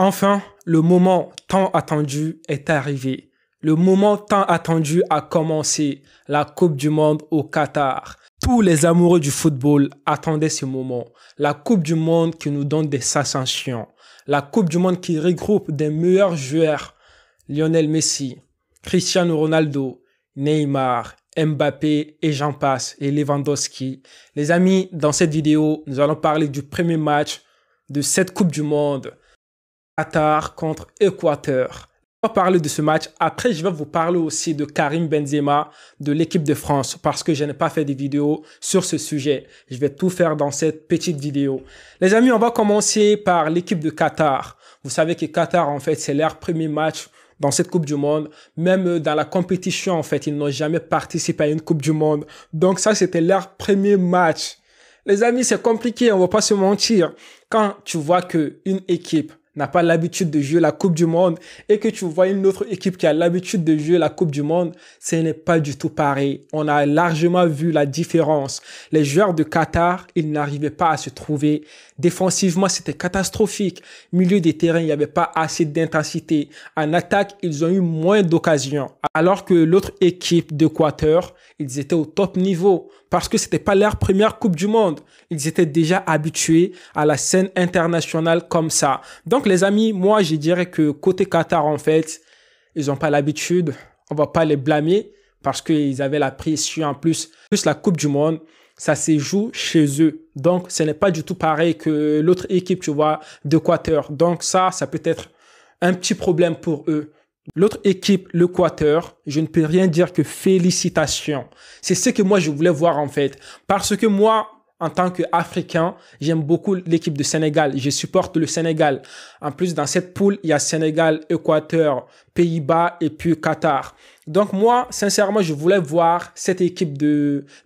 Enfin, le moment tant attendu est arrivé. Le moment tant attendu a commencé. La Coupe du Monde au Qatar. Tous les amoureux du football attendaient ce moment. La Coupe du Monde qui nous donne des sensations. La Coupe du Monde qui regroupe des meilleurs joueurs. Lionel Messi, Cristiano Ronaldo, Neymar, Mbappé et j'en passe, et Lewandowski. Les amis, dans cette vidéo, nous allons parler du premier match de cette Coupe du Monde. Qatar contre Équateur. On va parler de ce match. Après, je vais vous parler aussi de Karim Benzema de l'équipe de France parce que je n'ai pas fait de vidéo sur ce sujet. Je vais tout faire dans cette petite vidéo. Les amis, on va commencer par l'équipe de Qatar. Vous savez que Qatar, en fait, c'est leur premier match dans cette Coupe du Monde. Même dans la compétition, en fait, ils n'ont jamais participé à une Coupe du Monde. Donc ça, c'était leur premier match. Les amis, c'est compliqué, on va pas se mentir. Quand tu vois qu'une équipe n'a pas l'habitude de jouer la Coupe du Monde et que tu vois une autre équipe qui a l'habitude de jouer la Coupe du Monde, ce n'est pas du tout pareil. On a largement vu la différence. Les joueurs de Qatar, ils n'arrivaient pas à se trouver. Défensivement, c'était catastrophique. Milieu des terrains, il n'y avait pas assez d'intensité. En attaque, ils ont eu moins d'occasions. Alors que l'autre équipe d'Équateur, ils étaient au top niveau parce que c'était pas leur première Coupe du Monde. Ils étaient déjà habitués à la scène internationale comme ça. Donc les amis, moi je dirais que côté Qatar en fait, ils n'ont pas l'habitude. On va pas les blâmer parce qu'ils avaient la pression en plus. Plus la Coupe du Monde, ça se joue chez eux. Donc ce n'est pas du tout pareil que l'autre équipe, tu vois, d'Équateur. Donc ça peut être un petit problème pour eux. L'autre équipe, l'Équateur, je ne peux rien dire que félicitations. C'est ce que moi je voulais voir en fait. Parce que moi, en tant qu'Africain, j'aime beaucoup l'équipe de Sénégal. Je supporte le Sénégal. En plus, dans cette poule, il y a Sénégal, Équateur, Pays-Bas et puis Qatar. Donc moi, sincèrement, je voulais voir cette équipe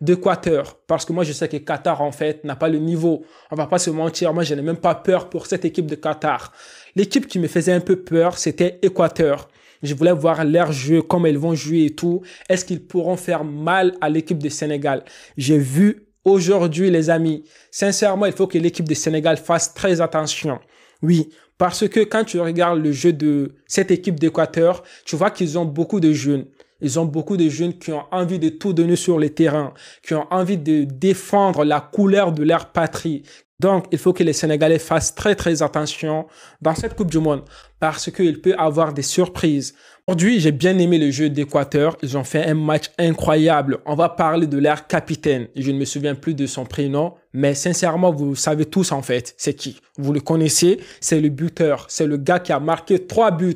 d'Équateur. Parce que moi, je sais que Qatar, en fait, n'a pas le niveau. On va pas se mentir. Moi, je n'ai même pas peur pour cette équipe de Qatar. L'équipe qui me faisait un peu peur, c'était Équateur. Je voulais voir leur jeu, comment ils vont jouer et tout. Est-ce qu'ils pourront faire mal à l'équipe de Sénégal? J'ai vu aujourd'hui, les amis, sincèrement, il faut que l'équipe de Sénégal fasse très attention. Oui, parce que quand tu regardes le jeu de cette équipe d'Équateur, tu vois qu'ils ont beaucoup de jeunes. Ils ont beaucoup de jeunes qui ont envie de tout donner sur le terrain, qui ont envie de défendre la couleur de leur patrie. Donc, il faut que les Sénégalais fassent très, très attention dans cette Coupe du Monde parce qu'il peut avoir des surprises. Aujourd'hui, j'ai bien aimé le jeu d'Équateur. Ils ont fait un match incroyable. On va parler de leur capitaine. Je ne me souviens plus de son prénom, mais sincèrement, vous savez tous en fait, c'est qui. Vous le connaissez, c'est le buteur. C'est le gars qui a marqué 3 buts.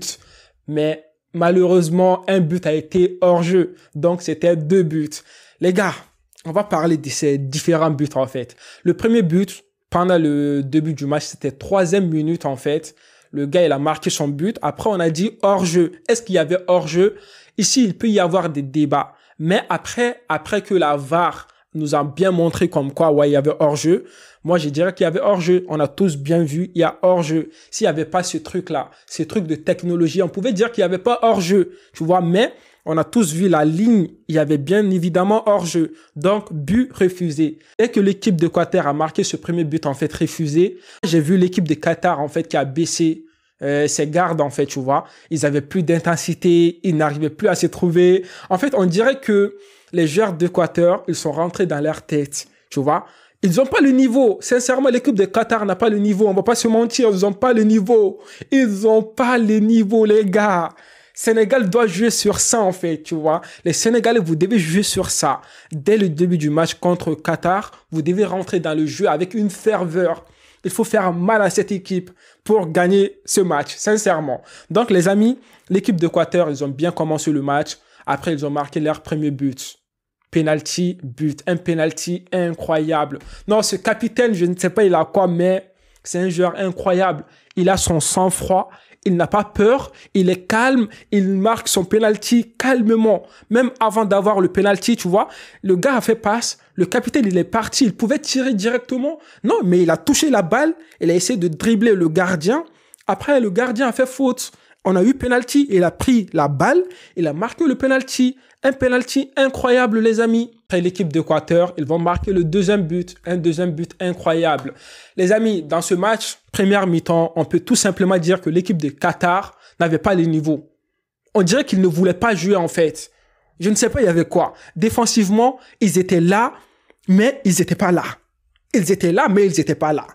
Mais malheureusement, un but a été hors jeu. Donc, c'était 2 buts. Les gars, on va parler de ces différents buts en fait. Le premier but, pendant le début du match, c'était 3e minute en fait. Le gars, il a marqué son but. Après, on a dit hors-jeu. Est-ce qu'il y avait hors-jeu? Ici, il peut y avoir des débats. Mais après que la VAR nous a bien montré comme quoi, ouais, il y avait hors-jeu, moi, je dirais qu'il y avait hors-jeu. On a tous bien vu, il y a hors-jeu. S'il n'y avait pas ce truc-là, ce truc de technologie, on pouvait dire qu'il n'y avait pas hors-jeu. Tu vois, mais on a tous vu la ligne, il y avait bien évidemment hors-jeu. Donc, but refusé. Dès que l'équipe de Qatar a marqué ce premier but, en fait, refusé, j'ai vu l'équipe de Qatar, en fait, qui a baissé ses gardes, en fait, tu vois. Ils avaient plus d'intensité, ils n'arrivaient plus à se trouver. En fait, on dirait que les joueurs d'Équateur, ils sont rentrés dans leur tête, tu vois. Ils n'ont pas le niveau. Sincèrement, l'équipe de Qatar n'a pas le niveau. On va pas se mentir, ils n'ont pas le niveau. Ils n'ont pas le niveau, les gars. Sénégal doit jouer sur ça, en fait, tu vois. Les Sénégalais, vous devez jouer sur ça. Dès le début du match contre Qatar, vous devez rentrer dans le jeu avec une ferveur. Il faut faire mal à cette équipe pour gagner ce match, sincèrement. Donc, les amis, l'équipe d'Équateur, ils ont bien commencé le match. Après, ils ont marqué leur premier but. Penalty, but. Un penalty incroyable. Non, ce capitaine, je ne sais pas il a quoi, mais c'est un joueur incroyable. Il a son sang-froid. Il n'a pas peur, il est calme, il marque son penalty calmement. Même avant d'avoir le penalty, tu vois, le gars a fait passe, le capitaine il est parti, il pouvait tirer directement. Non, mais il a touché la balle, il a essayé de dribbler le gardien. Après, le gardien a fait faute. On a eu penalty, il a pris la balle, il a marqué le penalty. Un penalty incroyable, les amis. Après l'équipe d'Équateur, ils vont marquer le deuxième but, un deuxième but incroyable. Les amis, dans ce match, première mi-temps, on peut tout simplement dire que l'équipe de Qatar n'avait pas le niveau. On dirait qu'ils ne voulaient pas jouer en fait. Je ne sais pas, il y avait quoi. Défensivement, ils étaient là, mais ils n'étaient pas là. Ils étaient là, mais ils n'étaient pas là.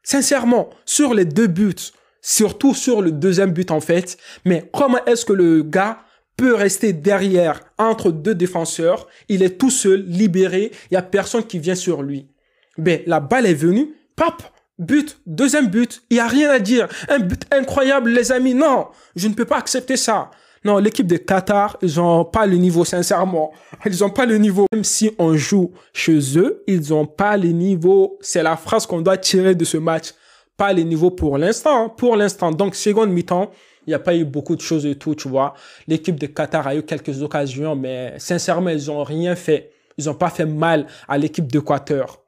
Sincèrement, sur les deux buts, surtout sur le deuxième but en fait, mais comment est-ce que le gars peut rester derrière entre deux défenseurs, il est tout seul, libéré, il n'y a personne qui vient sur lui. Ben, la balle est venue, pop, but, deuxième but, il n'y a rien à dire. Un but incroyable, les amis, non, je ne peux pas accepter ça. Non, l'équipe de Qatar, ils n'ont pas le niveau, sincèrement. Ils n'ont pas le niveau. Même si on joue chez eux, ils n'ont pas le niveau. C'est la phrase qu'on doit tirer de ce match. Pas le niveau pour l'instant. Pour l'instant. Donc, seconde mi-temps, il n'y a pas eu beaucoup de choses et tout, tu vois. L'équipe de Qatar a eu quelques occasions, mais sincèrement, ils n'ont rien fait. Ils n'ont pas fait mal à l'équipe d'Équateur.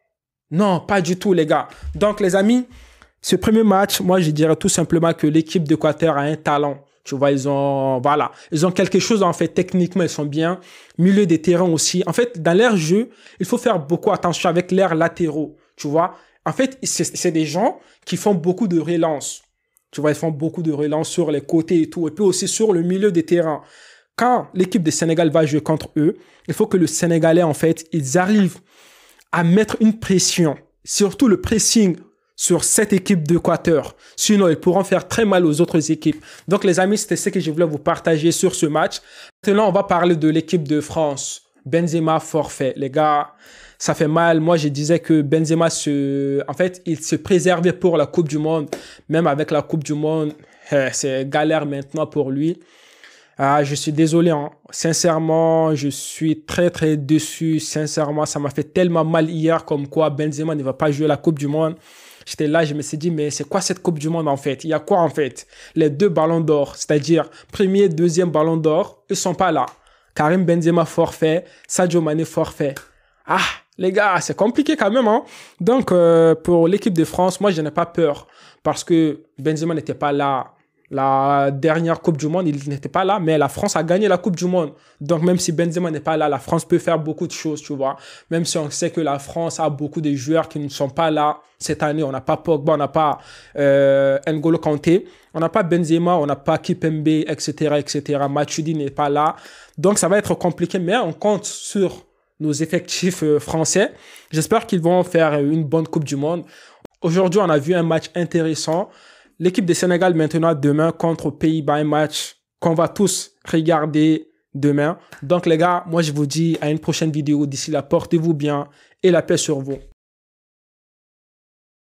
Non, pas du tout, les gars. Donc, les amis, ce premier match, moi, je dirais tout simplement que l'équipe d'Équateur a un talent. Tu vois, ils ont quelque chose, en fait, techniquement, ils sont bien. Milieu des terrains aussi. En fait, dans leur jeu, il faut faire beaucoup attention avec leurs latéraux, tu vois. En fait, c'est des gens qui font beaucoup de relances. Tu vois, ils font beaucoup de relances sur les côtés et tout. Et puis aussi sur le milieu des terrains. Quand l'équipe du Sénégal va jouer contre eux, il faut que le Sénégalais, en fait, ils arrivent à mettre une pression. Surtout le pressing sur cette équipe d'Équateur. Sinon, ils pourront faire très mal aux autres équipes. Donc, les amis, c'était ce que je voulais vous partager sur ce match. Maintenant, on va parler de l'équipe de France. Benzema forfait. Les gars, ça fait mal. Moi, je disais que Benzema, en fait, il se préservait pour la Coupe du Monde. Même avec la Coupe du Monde, c'est galère maintenant pour lui. Ah, je suis désolé, hein. Sincèrement, je suis très, très déçu. Sincèrement, ça m'a fait tellement mal hier comme quoi Benzema ne va pas jouer la Coupe du Monde. J'étais là, je me suis dit, mais c'est quoi cette Coupe du Monde en fait? Il y a quoi en fait? Les deux ballons d'or, c'est-à-dire premier, deuxième ballon d'or, ils sont pas là. Karim Benzema forfait, Sadio Mané forfait. Ah, les gars, c'est compliqué quand même, hein? Donc, pour l'équipe de France, moi, je n'ai pas peur parce que Benzema n'était pas là. La dernière Coupe du Monde, il n'était pas là, mais la France a gagné la Coupe du Monde. Donc, même si Benzema n'est pas là, la France peut faire beaucoup de choses, tu vois. Même si on sait que la France a beaucoup de joueurs qui ne sont pas là cette année. On n'a pas Pogba, on n'a pas N'Golo Kanté, on n'a pas Benzema, on n'a pas Kipembe, etc., etc. Matuidi n'est pas là. Donc, ça va être compliqué, mais on compte sur nos effectifs français. J'espère qu'ils vont faire une bonne Coupe du Monde. Aujourd'hui, on a vu un match intéressant. L'équipe du Sénégal maintenant demain contre Pays-Bas, un match qu'on va tous regarder demain. Donc les gars, moi je vous dis à une prochaine vidéo. D'ici là, portez-vous bien et la paix sur vous.